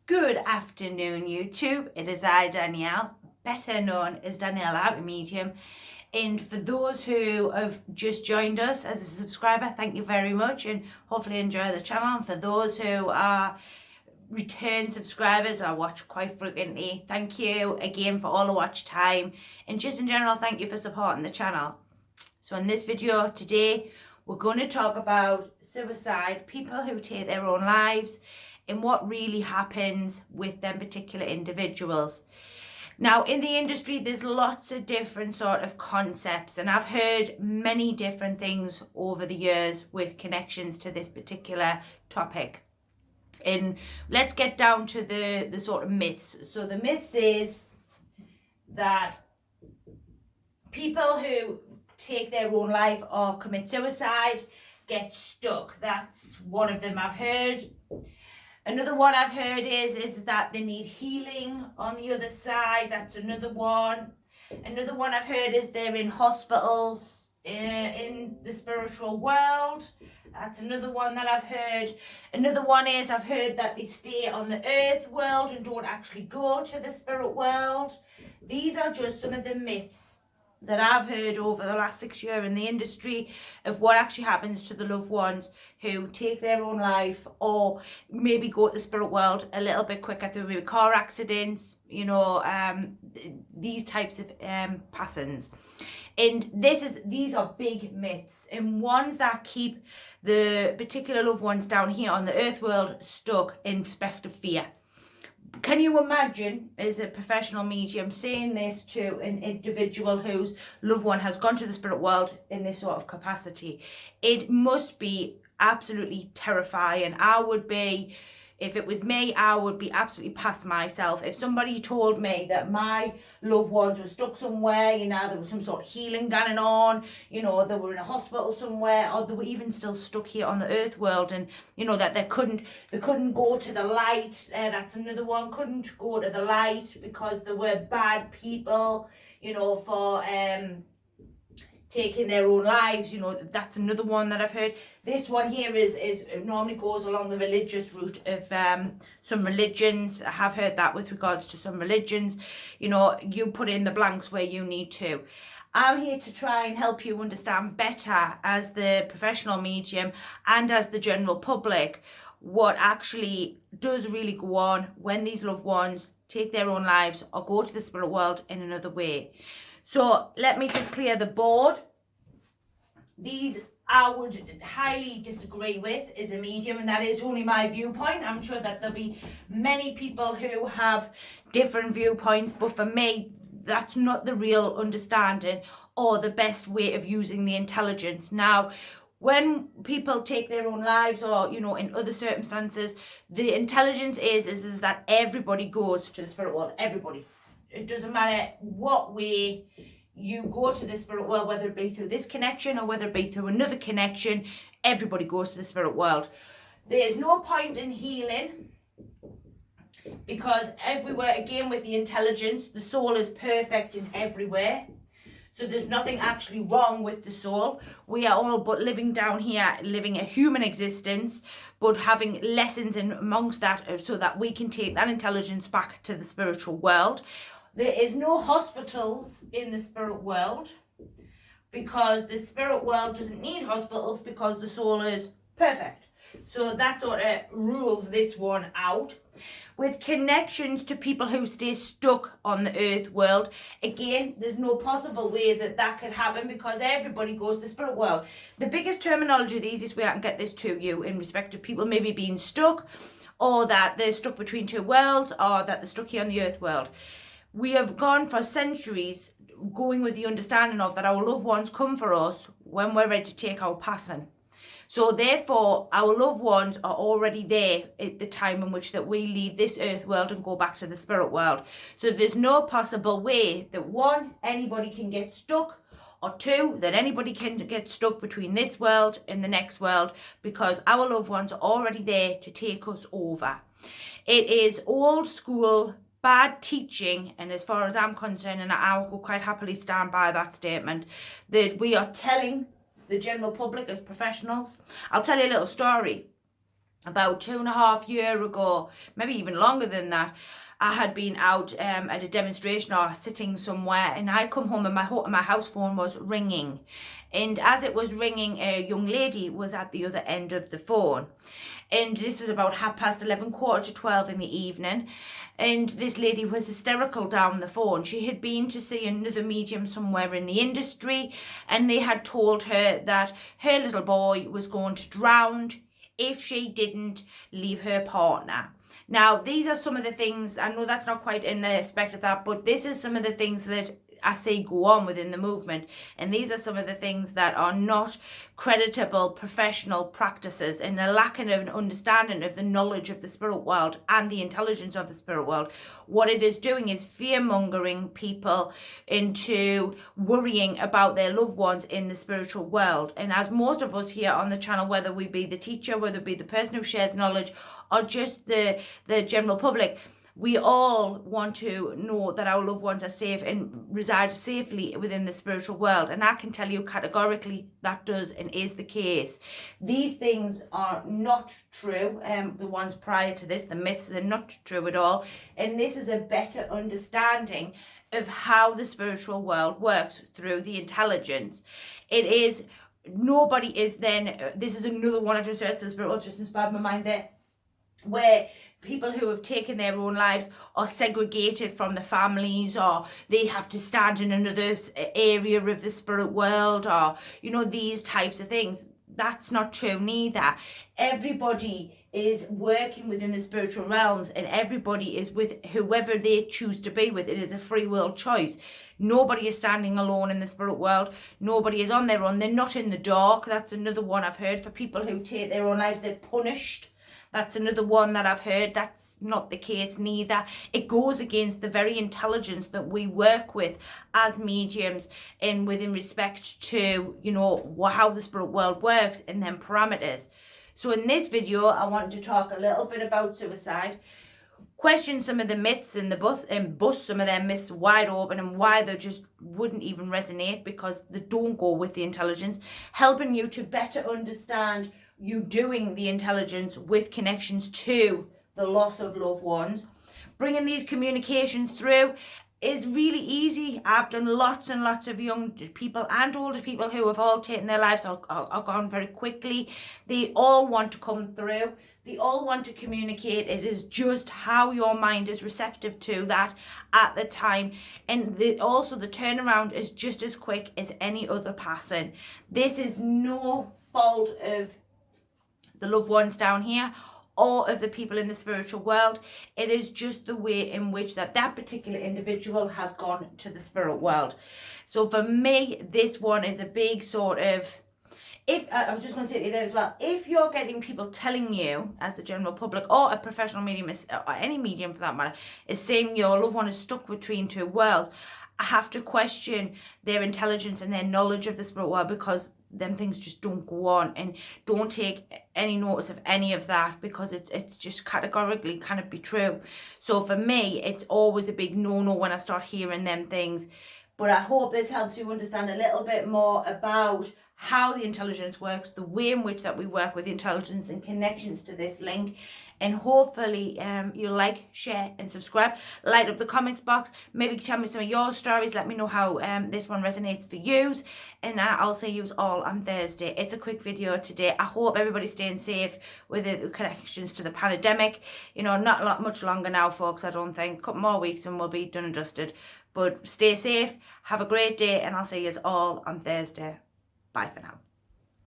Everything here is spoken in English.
Good afternoon, YouTube. It is I, Danielle, better known as Danielle Happy Medium. And for those who have just joined us as a subscriber, thank you very much and hopefully enjoy the channel. And for those who are return subscribers I watch quite frequently, thank you again for all the watch time. And just in general, thank you for supporting the channel. So in this video today, we're going to talk about suicide, people who take their own lives, and what really happens with them particular individuals. Now, in the industry, there's lots of different sort of concepts, and I've heard many different things over the years with connections to this particular topic. And let's get down to the sort of myths. So the myths is that people who take their own life or commit suicide get stuck. That's one of them I've heard. Another one I've heard is that they need healing on the other side. That's another one. Another one I've heard is they're in hospitals in the spiritual world. That's another one that I've heard. Another one is I've heard that they stay on the earth world and don't actually go to the spirit world. These are just some of the myths that I've heard over the last 6 years in the industry of what actually happens to the loved ones who take their own life or maybe go to the spirit world a little bit quicker through maybe car accidents, these types of passings. And these are big myths and ones that keep the particular loved ones down here on the earth world stuck in respective fear. Can you imagine, as a professional medium, saying this to an individual whose loved one has gone to the spirit world in this sort of capacity? It must be absolutely terrifying. If it was me, I would be absolutely past myself. If somebody told me that my loved ones were stuck somewhere, there was some sort of healing going on, they were in a hospital somewhere, or they were even still stuck here on the earth world, and that they couldn't go to the light. That's another one. Couldn't go to the light because there were bad people, for taking their own lives. That's another one that I've heard. This one here is normally goes along the religious route of some religions. I have heard that with regards to some religions. You put in the blanks where you need to. I'm here to try and help you understand better as the professional medium and as the general public what actually does really go on when these loved ones take their own lives or go to the spirit world in another way. So let me just clear the board. These I would highly disagree with as a medium, and that is only my viewpoint. I'm sure that there'll be many people who have different viewpoints, but for me, that's not the real understanding or the best way of using the intelligence. Now, when people take their own lives or, in other circumstances, the intelligence is that everybody goes to the spirit world. Everybody. It doesn't matter what way you go to the spirit world, whether it be through this connection or whether it be through another connection, everybody goes to the spirit world. There's no point in healing because everywhere, again, with the intelligence, the soul is perfect in everywhere. So there's nothing actually wrong with the soul. We are all but living down here, living a human existence, but having lessons in amongst that so that we can take that intelligence back to the spiritual world. There is no hospitals in the spirit world because the spirit world doesn't need hospitals because the soul is perfect. So that sort of rules this one out. With connections to people who stay stuck on the earth world, again, there's no possible way that could happen because everybody goes to the spirit world. The biggest terminology, the easiest way I can get this to you in respect of people maybe being stuck, or that they're stuck between two worlds, or that they're stuck here on the earth world. We have gone for centuries going with the understanding of that our loved ones come for us when we're ready to take our passing. So therefore, our loved ones are already there at the time in which that we leave this earth world and go back to the spirit world. So there's no possible way that one, anybody can get stuck, or two, that anybody can get stuck between this world and the next world because our loved ones are already there to take us over. It is old school bad teaching, and as far as I'm concerned, and I will quite happily stand by that statement, that we are telling the general public as professionals. I'll tell you a little story. about 2.5 years ago, maybe even longer than that, I had been out at a demonstration or sitting somewhere, and I come home and my house phone was ringing. And as it was ringing, a young lady was at the other end of the phone. And this was about 11:30, 11:45 in the evening. And this lady was hysterical down the phone. She had been to see another medium somewhere in the industry, and they had told her that her little boy was going to drown if she didn't leave her partner. Now, these are some of the things, I know that's not quite in the aspect of that, but this is some of the things that I see go on within the movement. And these are some of the things that are not creditable professional practices, and a lacking of an understanding of the knowledge of the spirit world and the intelligence of the spirit world. What it is doing is fear-mongering people into worrying about their loved ones in the spiritual world. And as most of us here on the channel, whether we be the teacher, whether it be the person who shares knowledge, or just the general public, we all want to know that our loved ones are safe and reside safely within the spiritual world. And I can tell you categorically that does and is the case. These things are not true. The ones prior to this, the myths, are not true at all. And this is a better understanding of how the spiritual world works through the intelligence. It is, nobody is then, this is another one I've just heard, so the spirit world just inspired my mind there, where people who have taken their own lives are segregated from the families, or they have to stand in another area of the spirit world, or, you know, these types of things. That's not true neither. Everybody is working within the spiritual realms, and everybody is with whoever they choose to be with. It is a free will choice. Nobody is standing alone in the spirit world. Nobody is on their own. They're not in the dark. That's another one I've heard. For people who take their own lives, they're punished. That's another one that I've heard. That's not the case neither. It goes against the very intelligence that we work with as mediums, and within respect to, you know, how the spirit world works and then parameters. So in this video, I wanted to talk a little bit about suicide, question some of the myths in the book, and bust some of their myths wide open, and why they just wouldn't even resonate because they don't go with the intelligence, helping you to better understand you doing the intelligence with connections to the loss of loved ones. Bringing these communications through is really easy. I've done lots and lots of young people and older people who have all taken their lives or gone very quickly. They all want to come through. They all want to communicate. It is just how your mind is receptive to that at the time. And also the turnaround is just as quick as any other passing. This is no fault of the loved ones down here or of the people in the spiritual world. It is just the way in which that particular individual has gone to the spirit world. So for me, this one is a big sort of, if I was just going to say to you there as well, if you're getting people telling you, as the general public or a professional medium, or any medium for that matter, is saying your loved one is stuck between two worlds, I have to question their intelligence and their knowledge of the spirit world, because them things just don't go on, and don't take any notice of any of that, because it's just categorically cannot be true. So for me, it's always a big no-no when I start hearing them things. But I hope this helps you understand a little bit more about how the intelligence works, the way in which that we work with the intelligence and connections to this link. And hopefully you'll like, share and subscribe. Light up the comments box. Maybe tell me some of your stories. Let me know how this one resonates for you. And I'll see you all on Thursday. It's a quick video today. I hope everybody's staying safe with the connections to the pandemic. You know, not much longer now, folks, I don't think. A couple more weeks and we'll be done and dusted. But stay safe. Have a great day. And I'll see you all on Thursday. Bye for now.